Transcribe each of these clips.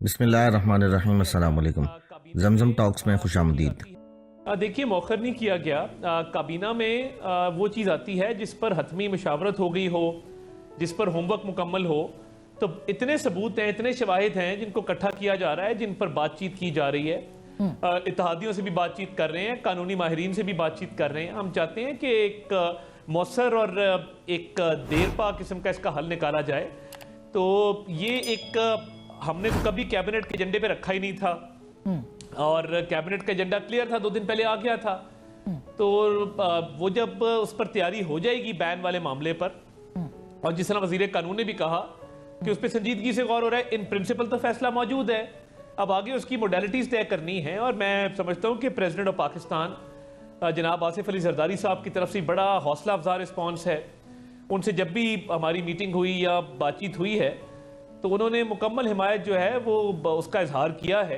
बिस्मिल्लाहिर्रहमानिर्रहीम, अस्सलाम वालेकुम। जमजम टॉक्स में खुशामदीद। देखिए, मौखर नहीं किया गया। काबीना में वो चीज़ आती है जिस पर हतमी मशावरत हो गई हो, जिस पर होमवर्क मुकम्मल हो, तो इतने सबूत हैं, इतने शवाहिद हैं जिनको इकट्ठा किया जा रहा है, जिन पर बातचीत की जा रही है। इत्तेहादियों से भी बातचीत कर रहे हैं, कानूनी माहिरीन से भी बातचीत कर रहे हैं। हम चाहते हैं कि एक मौसर और एक देरपा किस्म का इसका हल निकाला जाए। तो ये एक हमने तो कभी कैबिनेट के एजेंडे पे रखा ही नहीं था, और कैबिनेट का एजेंडा क्लियर था, 2 दिन पहले आ गया था। तो वो जब उस पर तैयारी हो जाएगी बैन वाले मामले पर, और जिस तरह वजीर कानून ने भी कहा कि उस पर संजीदगी से गौर हो रहा है, इन प्रिंसिपल तो फैसला मौजूद है, अब आगे उसकी मोडेलिटीज तय करनी है। और मैं समझता हूँ कि प्रेसिडेंट ऑफ पाकिस्तान जनाब आसिफ अली जरदारी साहब की तरफ से बड़ा हौसला अफजा रिस्पॉन्स है। उनसे जब भी हमारी मीटिंग हुई या बातचीत हुई है तो उन्होंने मुकम्मल हिमायत जो है वो उसका इजहार किया है।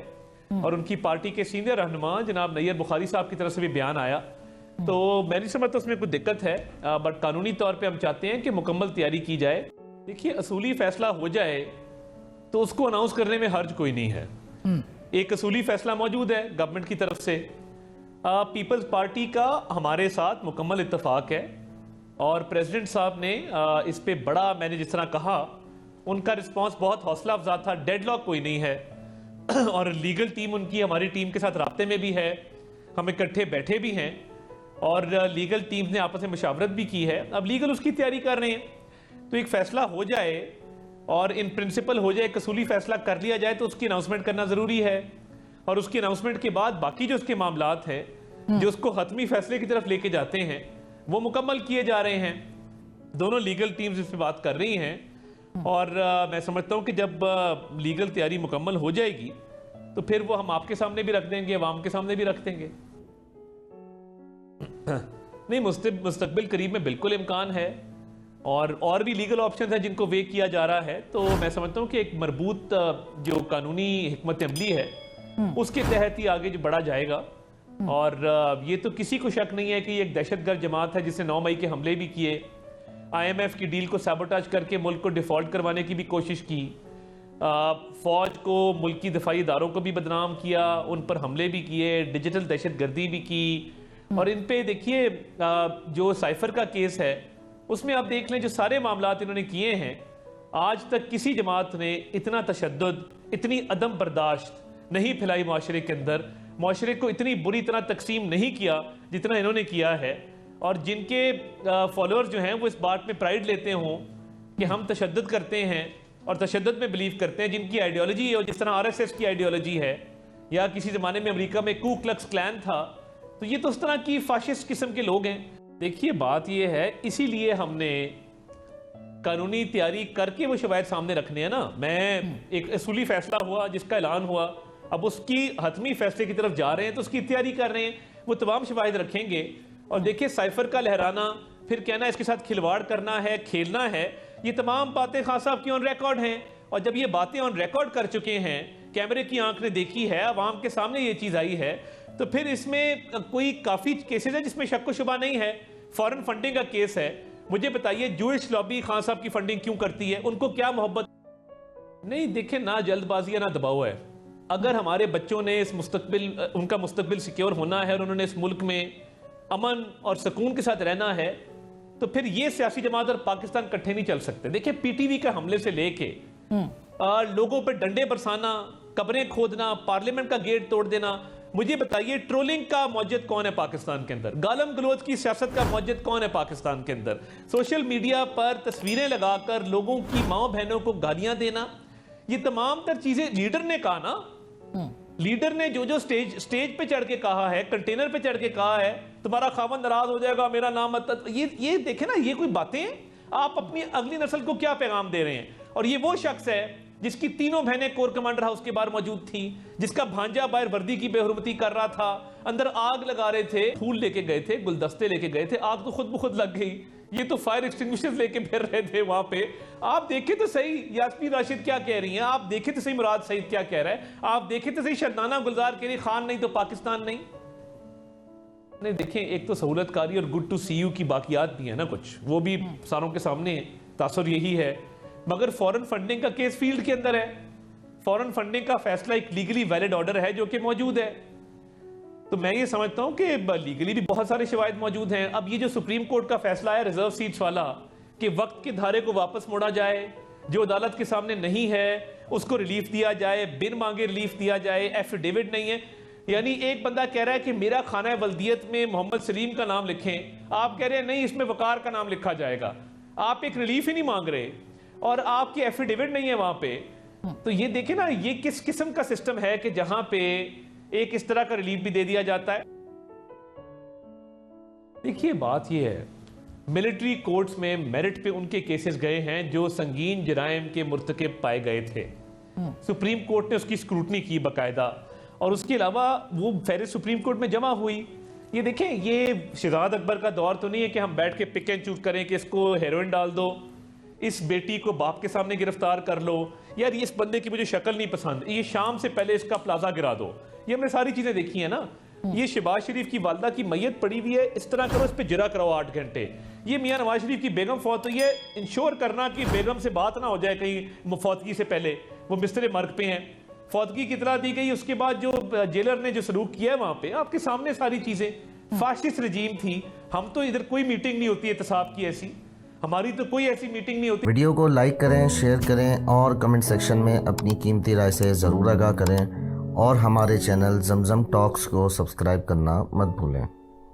और उनकी पार्टी के सीनियर रहनुमा जनाब नैयर बुखारी साहब की तरफ से भी बयान आया। तो मैं नहीं समझता उसमें कोई दिक्कत है, बट कानूनी तौर पे हम चाहते हैं कि मुकम्मल तैयारी की जाए। देखिए, असूली फैसला हो जाए तो उसको अनाउंस करने में हर्ज कोई नहीं है। एक असूली फैसला मौजूद है गवर्नमेंट की तरफ से, पीपल्स पार्टी का हमारे साथ मुकम्मल इत्तेफाक है, और प्रेसिडेंट साहब ने इस पे बड़ा, मैंने जिस तरह कहा, उनका रिस्पांस बहुत हौसला अफजा था। डेडलॉक कोई नहीं है, और लीगल टीम उनकी हमारी टीम के साथ राब्ते में भी है, हम इकट्ठे बैठे भी हैं, और लीगल टीम ने आपस में मशावरत भी की है। अब लीगल उसकी तैयारी कर रहे हैं। तो एक फैसला हो जाए और इन प्रिंसिपल हो जाए, कसूली फैसला कर लिया जाए, तो उसकी अनाउंसमेंट करना ज़रूरी है। और उसकी अनाउंसमेंट के बाद बाकी जो उसके मामलात हैं जो उसको हतमी फैसले की तरफ लेके जाते हैं वो मुकम्मल किए जा रहे हैं। दोनों लीगल टीम्स इस पर बात कर रही हैं, और मैं समझता हूं कि जब लीगल तैयारी मुकम्मल हो जाएगी तो फिर वो हम आपके सामने भी रख देंगे, अवाम के सामने भी रख देंगे। नहीं, मुस्तकबिल करीब में बिल्कुल इम्कान है, और भी लीगल ऑप्शन है जिनको वे किया जा रहा है। तो मैं समझता हूं कि एक मरबूत जो कानूनी हिकमत अमली है उसके तहत ही आगे जो बढ़ा जाएगा। और ये तो किसी को शक नहीं है कि ये एक दहशतगर्द जमात है जिसने 9 मई के हमले भी किए, IMF की डील को सैबोटाज करके मुल्क को डिफॉल्ट करवाने की भी कोशिश की, फौज को, मुल्की दफाई इदारों को भी बदनाम किया, उन पर हमले भी किए, डिजिटल दहशतगर्दी भी की। और इन पे देखिए, जो साइफर का केस है उसमें आप देख लें, जो सारे मामलात इन्होंने किए हैं, आज तक किसी जमात ने इतना तशद्दुद, इतनी अदम बर्दाश्त नहीं फैलाई माशरे के अंदर, माशरे को इतनी बुरी तरह तकसीम नहीं किया जितना इन्होंने किया है। और जिनके फॉलोअर्स जो हैं वो इस बात में प्राइड लेते हों कि हम तशद्दुद करते हैं और तशद्दुद में बिलीव करते हैं, जिनकी आइडियोलॉजी है, और जिस तरह RSS की आइडियोलॉजी है, या किसी ज़माने में अमेरिका में कू क्लक्स क्लैन था, तो ये तो उस तरह की फाशिस्ट किस्म के लोग हैं। देखिए, बात ये है, इसीलिए हमने कानूनी तैयारी करके वो शवायद सामने रखने हैं ना। मैं एक असूली फैसला हुआ जिसका ऐलान हुआ, अब उसकी हतमी फैसले की तरफ जा रहे हैं, तो उसकी तैयारी कर रहे हैं, वो तमाम शवाहिद रखेंगे। और देखिए, साइफर का लहराना, फिर कहना इसके साथ खिलवाड़ करना है, खेलना है, ये तमाम बातें खान साहब की ऑन रिकॉर्ड हैं। और जब ये बातें ऑन रिकॉर्ड कर चुके हैं, कैमरे की आंख ने देखी है, अवाम के सामने ये चीज आई है, तो फिर इसमें कोई काफी केसेस है जिसमें शक व शुबा नहीं है। फॉरेन फंडिंग का केस है, मुझे बताइए जूइश लॉबी खान साहब की फंडिंग क्यों करती है? उनको क्या मोहब्बत? नहीं, देखें, ना जल्दबाजी है ना दबाव है। अगर हमारे बच्चों ने इस मुस्तकबिल, उनका मुस्तकबिल सिक्योर होना है और उन्होंने इस मुल्क में अमन और सुकून के साथ रहना है, तो फिर ये सियासी जमात और पाकिस्तान इकट्ठे नहीं चल सकते। देखिए, PTV का हमले से लेके लोगों पर डंडे बरसाना, कब्रें खोदना, पार्लियामेंट का गेट तोड़ देना, मुझे बताइए ट्रोलिंग का मौजूद कौन है पाकिस्तान के अंदर? गालम गलोच की सियासत का मौजूद कौन है पाकिस्तान के अंदर? सोशल मीडिया पर तस्वीरें लगाकर लोगों की माओ बहनों को गालियां देना, ये तमाम तर चीजें लीडर ने कहा ना। लीडर ने जो स्टेज पे चढ़ के कहा है, कंटेनर पे चढ़ के कहा है, तुम्हारा खावन नाराज हो जाएगा, मेरा नाम मत, ये देखे ना, ये कोई बातें हैं? आप अपनी अगली नस्ल को क्या पैगाम दे रहे हैं? और ये वो शख्स है जिसकी तीनों बहनें कोर कमांडर हाउस के बाहर मौजूद थी, जिसका भांजा बाहर वर्दी की बेहुरमती कर रहा था, अंदर आग लगा रहे थे, फूल लेके गए थे, गुलदस्ते लेके गए थे, आग तो खुद ब खुद लग गई। ये तो फायर एक्सटिंग्विशर्स लेके फिर रहे थे वहां पे। आप देखे तो सही यास्मीन राशिद क्या कह रही हैं, आप देखे तो सही मुराद सईद क्या कह रहा है, आप देखे तो सही शदनाना गुलजार कह रही खान नहीं तो पाकिस्तान नहीं। नहीं, देखें, एक तो सहूलतकारी और गुड टू सी यू की बाकियात भी है ना, कुछ वो भी सारों के सामने तासुर यही है। मगर फॉरेन फंडिंग का केस फील्ड के अंदर है, फॉरेन फंडिंग का फैसला एक लीगली वैलिड ऑर्डर है जो कि मौजूद है। तो मैं ये समझता हूं कि लीगली भी बहुत सारे शवाहिद मौजूद हैं। अब ये जो सुप्रीम कोर्ट का फैसला है रिजर्व सीट्स वाला कि वक्त के धारे को वापस मोड़ा जाए, जो अदालत के सामने नहीं है उसको रिलीफ दिया जाए, बिन मांगे रिलीफ दिया जाए, एफिडेविट नहीं है, यानी एक बंदा कह रहा है कि मेरा खाना वल्दियत में मोहम्मद सलीम का नाम लिखें, आप कह रहे हैं नहीं इसमें वकार का नाम लिखा जाएगा। आप एक रिलीफ ही नहीं मांग रहे और आपकी एफिडेविट नहीं है वहां पे। तो ये देखें ना, ये किस किस्म का सिस्टम है कि जहां पे एक इस तरह का रिलीफ भी दे दिया जाता है। देखिए बात ये है, मिलिट्री कोर्ट्स में मेरिट पे उनके केसेस गए हैं जो संगीन जराइम के मुर्तकिब पाए गए थे। सुप्रीम कोर्ट ने उसकी स्क्रूटनी की बाकायदा, और उसके अलावा वो फहरिस्त सुप्रीम कोर्ट में जमा हुई। ये देखें, ये शहजाद अकबर का दौर तो नहीं है कि हम बैठ के पिक एंड चूज करें कि इसको हेरोइन डाल दो, इस बेटी को बाप के सामने गिरफ्तार कर लो, यार इस बंदे की मुझे शक्ल नहीं पसंद, ये शाम से पहले इसका प्लाजा गिरा दो। ये हमने सारी चीजें देखी है ना। ये शहबाज शरीफ की वालदा की मैयत पड़ी हुई है, इस तरह करो, इस पे जिरा कराओ 8 घंटे। ये मियां नवाज शरीफ की बेगम फौत हुई है, इंश्योर करना कि बेगम से बात ना हो जाए कहीं फौतगी से पहले, वो बिस्तरे मर्ग पे हैं, फौतगी की इतला दी गई। उसके बाद जो जेलर ने जो सलूक किया है वहां पे आपके सामने सारी चीजें, फाशिस्ट रजीम थी। हम तो इधर कोई मीटिंग नहीं होती एहतसाब की ऐसी, हमारी तो कोई ऐसी मीटिंग नहीं होती। वीडियो को लाइक करें, शेयर करें और कमेंट सेक्शन में अपनी कीमती राय से ज़रूर आगाह करें, और हमारे चैनल जमजम टॉक्स को सब्सक्राइब करना मत भूलें।